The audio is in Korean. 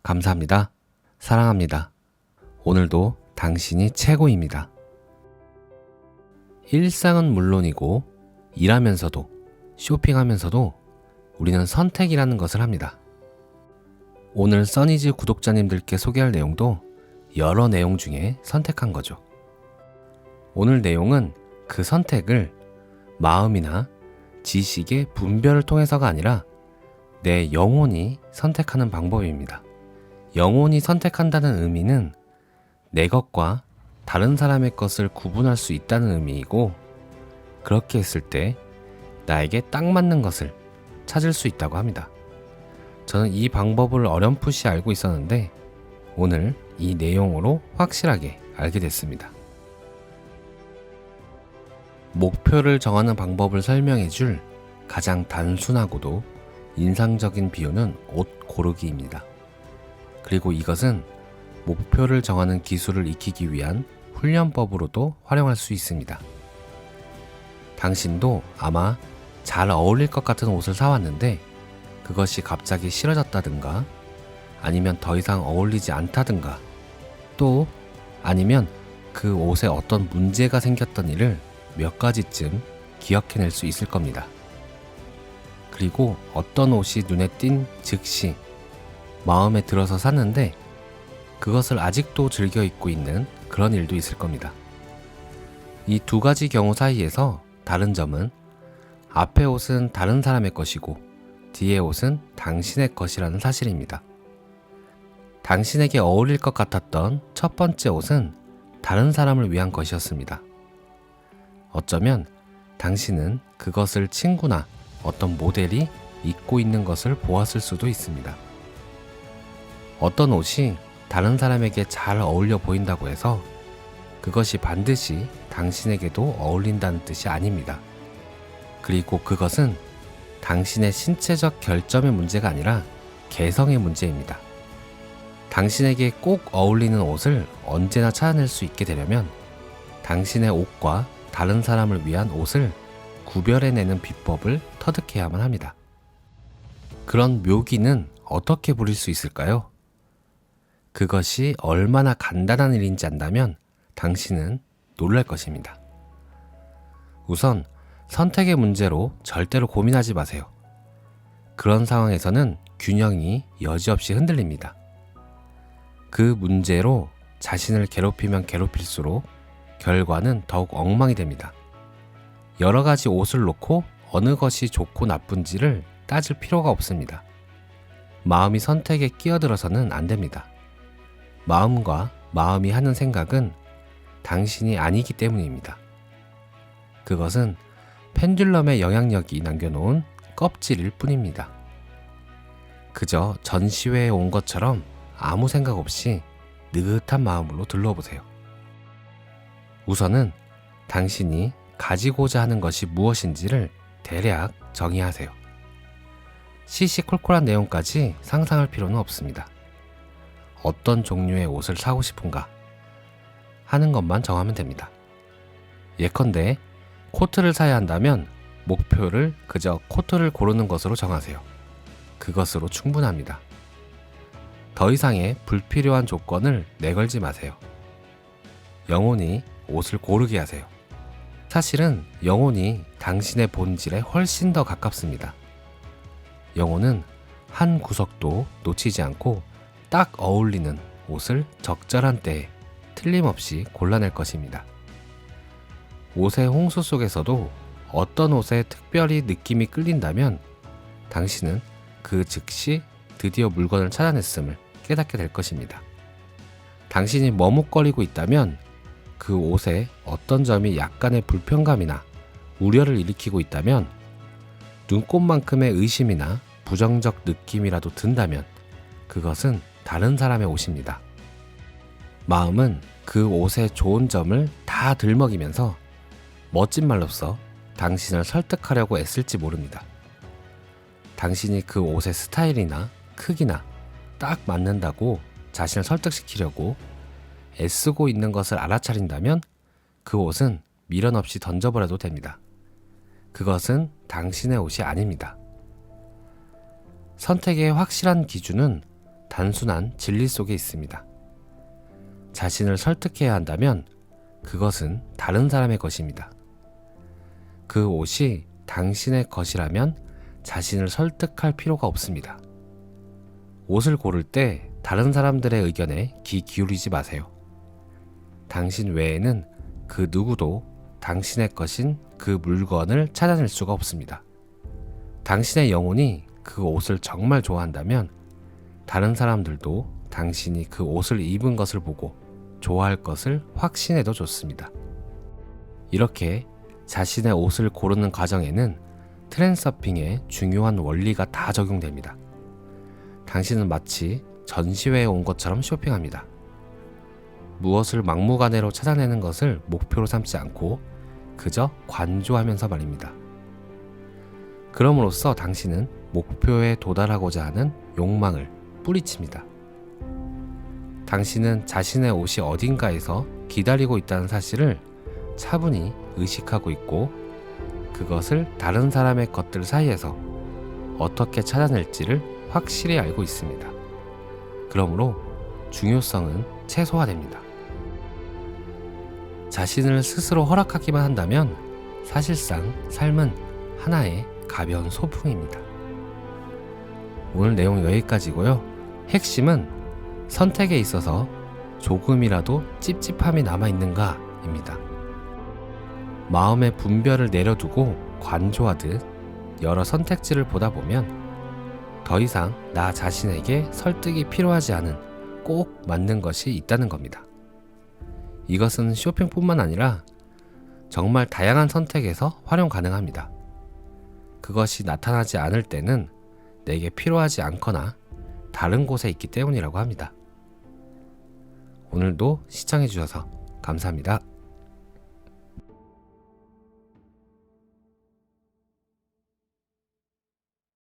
감사합니다. 사랑합니다. 오늘도 당신이 최고입니다. 일상은 물론이고 일하면서도 쇼핑하면서도 우리는 선택이라는 것을 합니다. 오늘 써니즈 구독자님들께 소개할 내용도 여러 내용 중에 선택한 거죠. 오늘 내용은 그 선택을 마음이나 지식의 분별을 통해서가 아니라 내 영혼이 선택하는 방법입니다. 영혼이 선택한다는 의미는 내 것과 다른 사람의 것을 구분할 수 있다는 의미이고, 그렇게 했을 때 나에게 딱 맞는 것을 찾을 수 있다고 합니다. 저는 이 방법을 어렴풋이 알고 있었는데 오늘 이 내용으로 확실하게 알게 됐습니다. 목표를 정하는 방법을 설명해 줄 가장 단순하고도 인상적인 비유는 옷 고르기입니다. 그리고 이것은 목표를 정하는 기술을 익히기 위한 훈련법으로도 활용할 수 있습니다. 당신도 아마 잘 어울릴 것 같은 옷을 사왔는데 그것이 갑자기 싫어졌다든가, 아니면 더 이상 어울리지 않다든가, 또 아니면 그 옷에 어떤 문제가 생겼던 일을 몇 가지쯤 기억해낼 수 있을 겁니다. 그리고 어떤 옷이 눈에 띈 즉시 마음에 들어서 샀는데 그것을 아직도 즐겨 입고 있는 그런 일도 있을 겁니다. 이 두 가지 경우 사이에서 다른 점은 앞의 옷은 다른 사람의 것이고 뒤의 옷은 당신의 것이라는 사실입니다. 당신에게 어울릴 것 같았던 첫 번째 옷은 다른 사람을 위한 것이었습니다. 어쩌면 당신은 그것을 친구나 어떤 모델이 입고 있는 것을 보았을 수도 있습니다. 어떤 옷이 다른 사람에게 잘 어울려 보인다고 해서 그것이 반드시 당신에게도 어울린다는 뜻이 아닙니다. 그리고 그것은 당신의 신체적 결점의 문제가 아니라 개성의 문제입니다. 당신에게 꼭 어울리는 옷을 언제나 찾아낼 수 있게 되려면 당신의 옷과 다른 사람을 위한 옷을 구별해내는 비법을 터득해야만 합니다. 그런 묘기는 어떻게 부릴 수 있을까요? 그것이 얼마나 간단한 일인지 안다면 당신은 놀랄 것입니다. 우선 선택의 문제로 절대로 고민하지 마세요. 그런 상황에서는 균형이 여지없이 흔들립니다. 그 문제로 자신을 괴롭히면 괴롭힐수록 결과는 더욱 엉망이 됩니다. 여러 가지 옷을 놓고 어느 것이 좋고 나쁜지를 따질 필요가 없습니다. 마음이 선택에 끼어들어서는 안 됩니다. 마음과 마음이 하는 생각은 당신이 아니기 때문입니다. 그것은 펜듈럼의 영향력이 남겨놓은 껍질일 뿐입니다. 그저 전시회에 온 것처럼 아무 생각 없이 느긋한 마음으로 둘러보세요. 우선은 당신이 가지고자 하는 것이 무엇인지를 대략 정의하세요. 시시콜콜한 내용까지 상상할 필요는 없습니다. 어떤 종류의 옷을 사고 싶은가 하는 것만 정하면 됩니다. 예컨대 코트를 사야 한다면 목표를 그저 코트를 고르는 것으로 정하세요. 그것으로 충분합니다. 더 이상의 불필요한 조건을 내걸지 마세요. 영혼이 옷을 고르게 하세요. 사실은 영혼이 당신의 본질에 훨씬 더 가깝습니다. 영혼은 한 구석도 놓치지 않고 딱 어울리는 옷을 적절한 때에 틀림없이 골라낼 것입니다. 옷의 홍수 속에서도 어떤 옷에 특별히 느낌이 끌린다면 당신은 그 즉시 드디어 물건을 찾아냈음을 깨닫게 될 것입니다. 당신이 머뭇거리고 있다면 그 옷의 어떤 점이 약간의 불편감이나 우려를 일으키고 있다면, 눈곱만큼의 의심이나 부정적 느낌이라도 든다면 그것은 다른 사람의 옷입니다. 마음은 그 옷의 좋은 점을 다 들먹이면서 멋진 말로써 당신을 설득하려고 애쓸지 모릅니다. 당신이 그 옷의 스타일이나 크기나 딱 맞는다고 자신을 설득시키려고 애쓰고 있는 것을 알아차린다면 그 옷은 미련 없이 던져버려도 됩니다. 그것은 당신의 옷이 아닙니다. 선택의 확실한 기준은 단순한 진리 속에 있습니다. 자신을 설득해야 한다면 그것은 다른 사람의 것입니다. 그 옷이 당신의 것이라면 자신을 설득할 필요가 없습니다. 옷을 고를 때 다른 사람들의 의견에 귀 기울이지 마세요. 당신 외에는 그 누구도 당신의 것인 그 물건을 찾아낼 수가 없습니다. 당신의 영혼이 그 옷을 정말 좋아한다면 다른 사람들도 당신이 그 옷을 입은 것을 보고 좋아할 것을 확신해도 좋습니다. 이렇게 자신의 옷을 고르는 과정에는 트렌드서핑의 중요한 원리가 다 적용됩니다. 당신은 마치 전시회에 온 것처럼 쇼핑합니다. 무엇을 막무가내로 찾아내는 것을 목표로 삼지 않고 그저 관조하면서 말입니다. 그럼으로써 당신은 목표에 도달하고자 하는 욕망을 뿌리칩니다. 당신은 자신의 옷이 어딘가에서 기다리고 있다는 사실을 차분히 의식하고 있고 그것을 다른 사람의 것들 사이에서 어떻게 찾아낼지를 확실히 알고 있습니다. 그러므로 중요성은 최소화됩니다. 자신을 스스로 허락하기만 한다면 사실상 삶은 하나의 가벼운 소풍입니다. 오늘 내용 여기까지고요. 핵심은 선택에 있어서 조금이라도 찝찝함이 남아있는가 입니다. 마음의 분별을 내려두고 관조하듯 여러 선택지를 보다 보면 더 이상 나 자신에게 설득이 필요하지 않은 꼭 맞는 것이 있다는 겁니다. 이것은 쇼핑뿐만 아니라 정말 다양한 선택에서 활용 가능합니다. 그것이 나타나지 않을 때는 내게 필요하지 않거나 다른 곳에 있기 때문이라고 합니다. 오늘도 시청해주셔서 감사합니다.